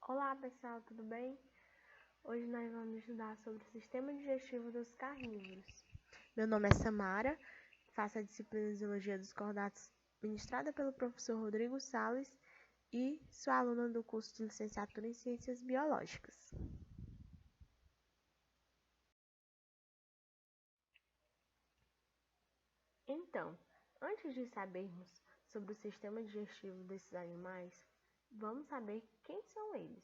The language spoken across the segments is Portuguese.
Olá pessoal, tudo bem? Hoje nós vamos estudar sobre o sistema digestivo dos carnívoros. Meu nome é Samara, faço a disciplina de Zoologia dos Cordatos ministrada pelo professor Rodrigo Salles e sou aluna do curso de licenciatura em Ciências Biológicas. Então, antes de sabermos sobre o sistema digestivo desses animais, vamos saber quem são eles.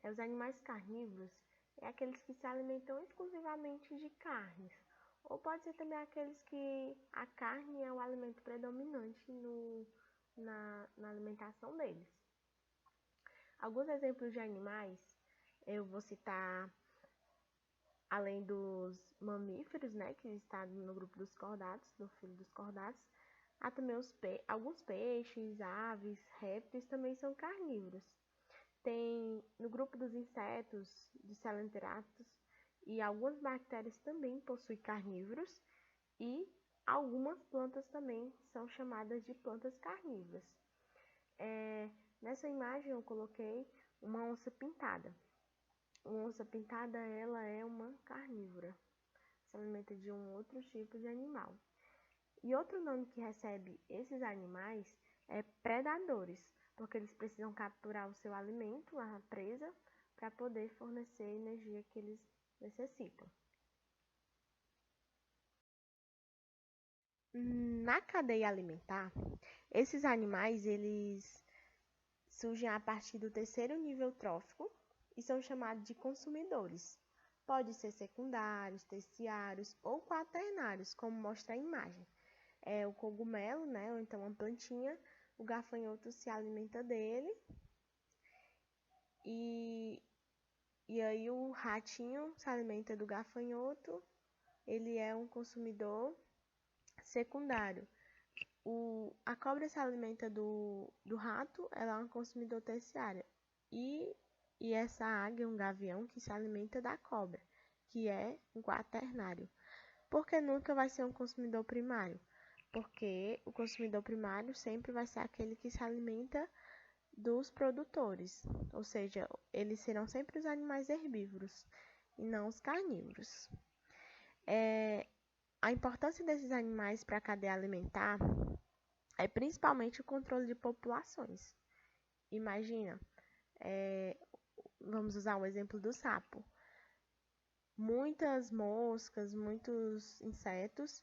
Os animais carnívoros é aqueles que se alimentam exclusivamente de carnes, ou pode ser também aqueles que a carne é o alimento predominante na alimentação deles. Alguns exemplos de animais, eu vou citar, além dos mamíferos, né, que está no grupo dos cordados, no filo dos cordados, há também alguns peixes, aves, répteis também são carnívoros. Tem no grupo dos insetos, de coelenterata, e algumas bactérias também possuem carnívoros e algumas plantas também são chamadas de plantas carnívoras. Nessa imagem eu coloquei uma onça pintada. Uma onça pintada ela é uma carnívora, se alimenta de um outro tipo de animal. E outro nome que recebe esses animais é predadores, porque eles precisam capturar o seu alimento, a presa, para poder fornecer a energia que eles necessitam. Na cadeia alimentar, esses animais eles surgem a partir do terceiro nível trófico e são chamados de consumidores. Pode ser secundários, terciários ou quaternários, como mostra a imagem. O cogumelo, né, ou então uma plantinha, o gafanhoto se alimenta dele e aí o ratinho se alimenta do gafanhoto, ele é um consumidor secundário. A cobra se alimenta do rato, ela é um consumidor terciário. E essa águia, um gavião, que se alimenta da cobra, que é um quaternário. Porque nunca vai ser um consumidor primário? Porque o consumidor primário sempre vai ser aquele que se alimenta dos produtores, ou seja, eles serão sempre os animais herbívoros e não os carnívoros. A importância desses animais para a cadeia alimentar é principalmente o controle de populações. Imagina, vamos usar o exemplo do sapo. Muitas moscas, muitos insetos,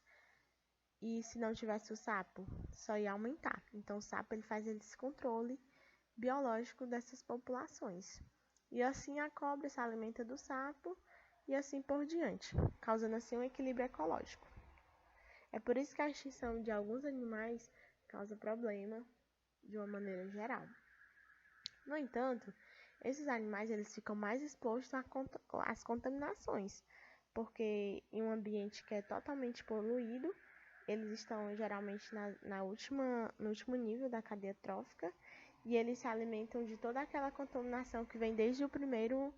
e se não tivesse o sapo, só ia aumentar. Então o sapo ele faz esse controle biológico dessas populações. E assim a cobra se alimenta do sapo e assim por diante, causando assim um equilíbrio ecológico. É por isso que a extinção de alguns animais causa problema de uma maneira geral. No entanto, esses animais eles ficam mais expostos às contaminações, porque em um ambiente que é totalmente poluído, eles estão geralmente no último nível da cadeia trófica e eles se alimentam de toda aquela contaminação que vem desde o primeiro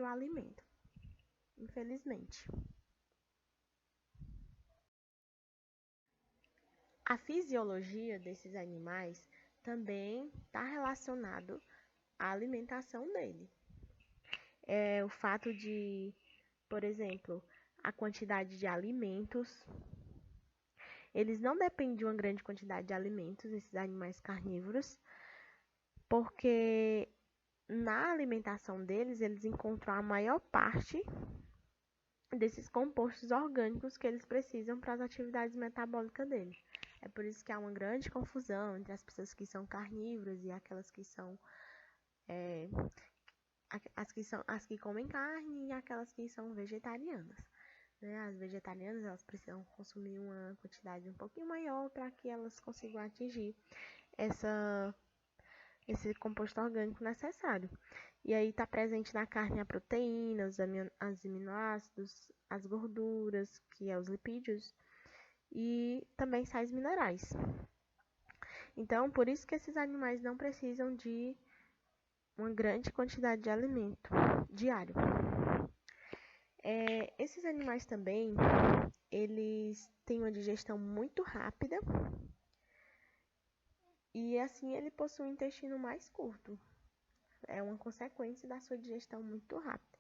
alimento, infelizmente. A fisiologia desses animais também está relacionado à alimentação dele. O fato de, por exemplo, a quantidade de alimentos. Eles não dependem de uma grande quantidade de alimentos, esses animais carnívoros, porque na alimentação deles, eles encontram a maior parte desses compostos orgânicos que eles precisam para as atividades metabólicas deles. É por isso que há uma grande confusão entre as pessoas que são carnívoras e aquelas que são as que comem carne e aquelas que são vegetarianas. As vegetarianas elas precisam consumir uma quantidade um pouquinho maior para que elas consigam atingir esse composto orgânico necessário. E aí está presente na carne a proteína, os aminoácidos, as gorduras, que é os lipídios, e também sais minerais. Então, por isso que esses animais não precisam de uma grande quantidade de alimento diário. Esses animais também, eles têm uma digestão muito rápida E assim ele possui um intestino mais curto. É uma consequência da sua digestão muito rápida.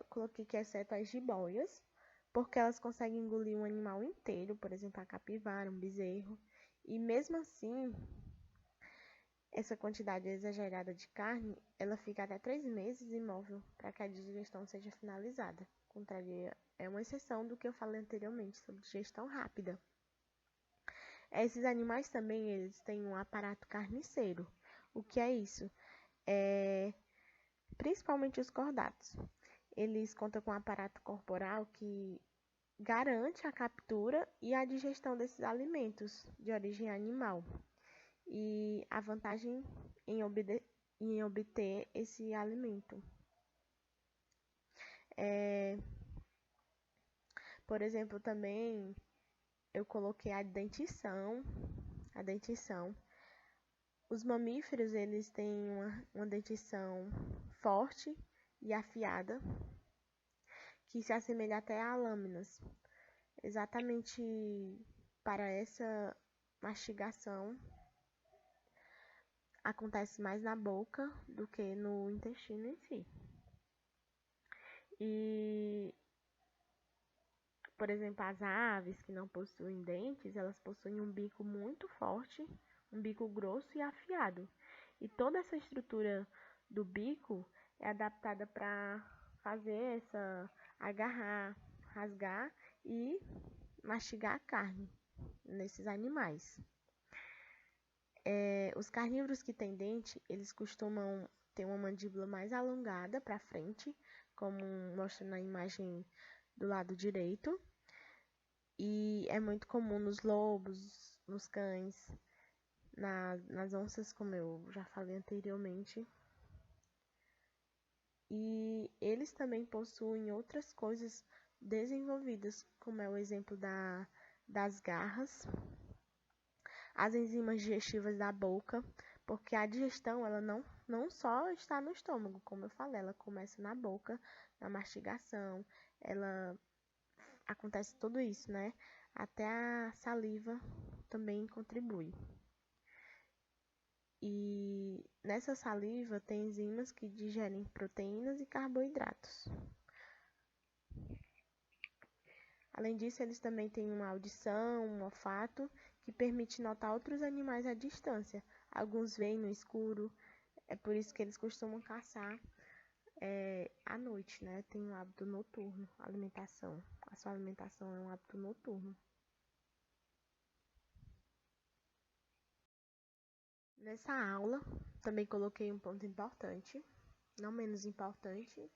Coloquei que exceto as jiboias, porque elas conseguem engolir um animal inteiro, por exemplo, a capivara, um bezerro. E mesmo assim, essa quantidade exagerada de carne, ela fica até 3 meses imóvel para que a digestão seja finalizada. Contraria, é uma exceção do que eu falei anteriormente sobre digestão rápida. Esses animais também, eles têm um aparato carniceiro. O que é isso? Principalmente os cordados. Eles contam com um aparato corporal que garante a captura e a digestão desses alimentos de origem animal. E a vantagem em obter esse alimento. Por exemplo, também eu coloquei a dentição. Os mamíferos, eles têm uma dentição forte e afiada, que se assemelha até a lâminas. Exatamente para essa mastigação, acontece mais na boca do que no intestino em si. E, por exemplo, as aves que não possuem dentes, elas possuem um bico muito forte, um bico grosso e afiado. E toda essa estrutura do bico é adaptada para fazer agarrar, rasgar e mastigar a carne nesses animais. Os carnívoros que têm dente, eles costumam ter uma mandíbula mais alongada para frente, como mostra na imagem do lado direito. E é muito comum nos lobos, nos cães, nas onças, como eu já falei anteriormente. E eles também possuem outras coisas desenvolvidas, como é o exemplo das garras, as enzimas digestivas da boca, porque a digestão ela não só está no estômago, como eu falei, ela começa na boca, na mastigação, ela acontece tudo isso, né? Até a saliva também contribui. E nessa saliva tem enzimas que digerem proteínas e carboidratos. Além disso, eles também têm uma audição, um olfato, que permite notar outros animais à distância. Alguns veem no escuro, é por isso que eles costumam caçar à noite, né? Tem um hábito noturno, alimentação. A sua alimentação é um hábito noturno. Nessa aula, também coloquei um ponto importante, não menos importante,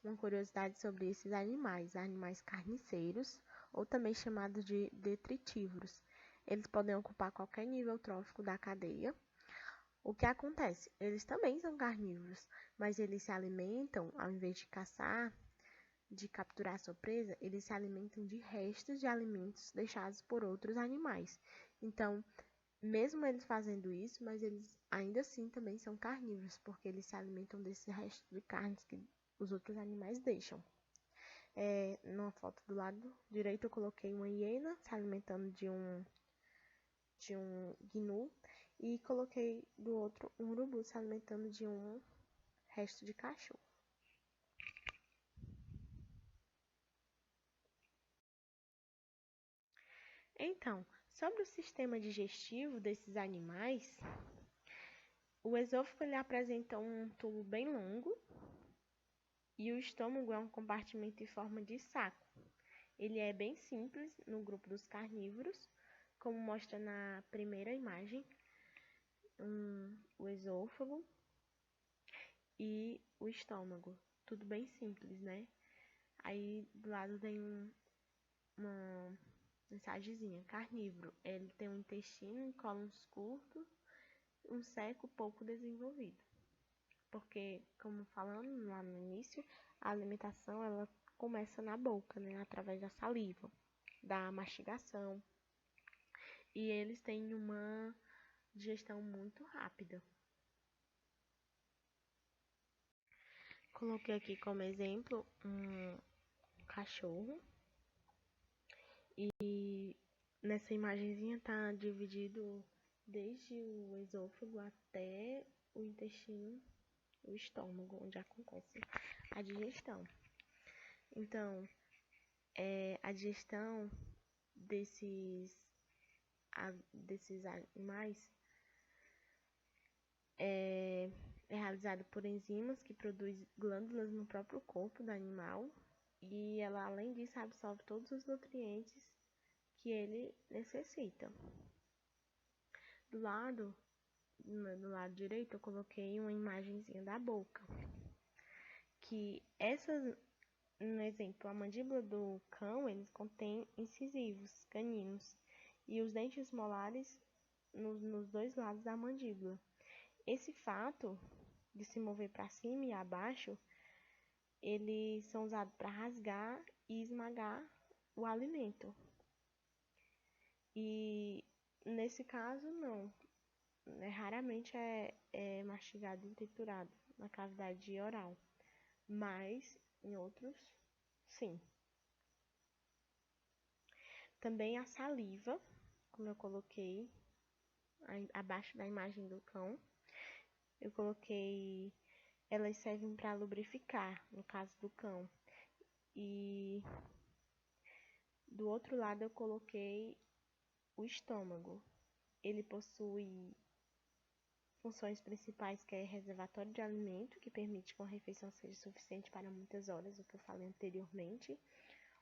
uma curiosidade sobre esses animais carniceiros, ou também chamados de detritívoros. Eles podem ocupar qualquer nível trófico da cadeia. O que acontece? Eles também são carnívoros, mas eles se alimentam, ao invés de caçar, de capturar sua presa, eles se alimentam de restos de alimentos deixados por outros animais. Então, mesmo eles fazendo isso, mas eles ainda assim também são carnívoros, porque eles se alimentam desse resto de carnes que os outros animais deixam. Numa foto do lado direito eu coloquei uma hiena se alimentando de um gnu e coloquei do outro um urubu se alimentando de um resto de cachorro. Então, sobre o sistema digestivo desses animais, o esôfago ele apresenta um tubo bem longo e o estômago é um compartimento em forma de saco. Ele é bem simples no grupo dos carnívoros, como mostra na primeira imagem, o esôfago e o estômago. Tudo bem simples, né? Aí do lado tem uma mensagenzinha, carnívoro. Ele tem um intestino e cólons curtos, um seco pouco desenvolvido. Porque, como falando lá no início, a alimentação ela começa na boca, né? Através da saliva, da mastigação. E eles têm uma digestão muito rápida. Coloquei aqui como exemplo um cachorro. E nessa imagenzinha tá dividido desde o esôfago até o intestino, o estômago, onde acontece a digestão. Então, a digestão desses animais é realizada por enzimas que produzem glândulas no próprio corpo do animal, e ela, além disso, absorve todos os nutrientes que ele necessita. No lado direito, eu coloquei uma imagenzinha da boca, que no exemplo, a mandíbula do cão, eles contém incisivos caninos e os dentes molares nos dois lados da mandíbula. Esse fato de se mover para cima e abaixo, eles são usados para rasgar e esmagar o alimento. E nesse caso, não. Raramente é mastigado e triturado na cavidade oral, mas em outros, sim. Também a saliva, como eu coloquei abaixo da imagem do cão, eu coloquei, elas servem para lubrificar, no caso do cão. E do outro lado eu coloquei o estômago. Ele possui funções principais, que é reservatório de alimento, que permite que uma refeição seja suficiente para muitas horas, o que eu falei anteriormente.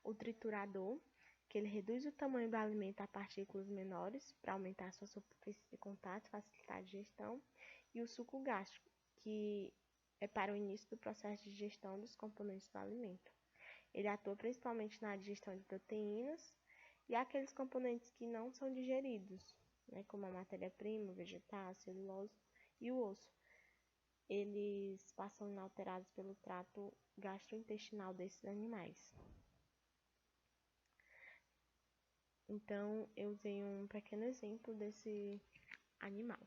O triturador, que ele reduz o tamanho do alimento a partículas menores para aumentar a sua superfície de contato e facilitar a digestão. E o suco gástrico, que é para o início do processo de digestão dos componentes do alimento. Ele atua principalmente na digestão de proteínas e aqueles componentes que não são digeridos, né, como a matéria-prima, vegetal, celulose e o osso. Eles passam inalterados pelo trato gastrointestinal desses animais. Então, eu usei um pequeno exemplo desse animal.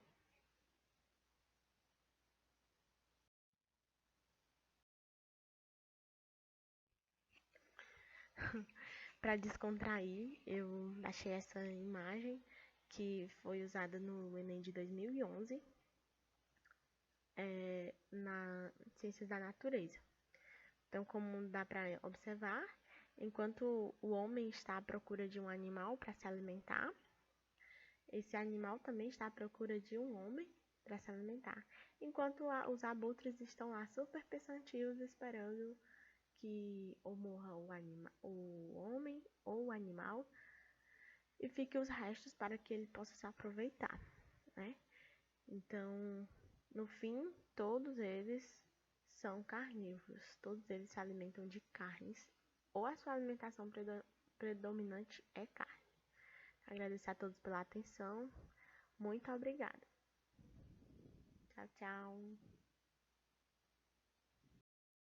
Para descontrair, eu achei essa imagem que foi usada no Enem de 2011, na Ciências da Natureza. Então, como dá para observar, enquanto o homem está à procura de um animal para se alimentar, esse animal também está à procura de um homem para se alimentar. Enquanto os abutres estão lá super pensativos, esperando que ou morra o homem ou o animal e fique os restos para que ele possa se aproveitar, né? Então, no fim, todos eles são carnívoros, todos eles se alimentam de carnes, ou a sua alimentação predominante é carne. Agradecer a todos pela atenção. Muito obrigada. Tchau, tchau.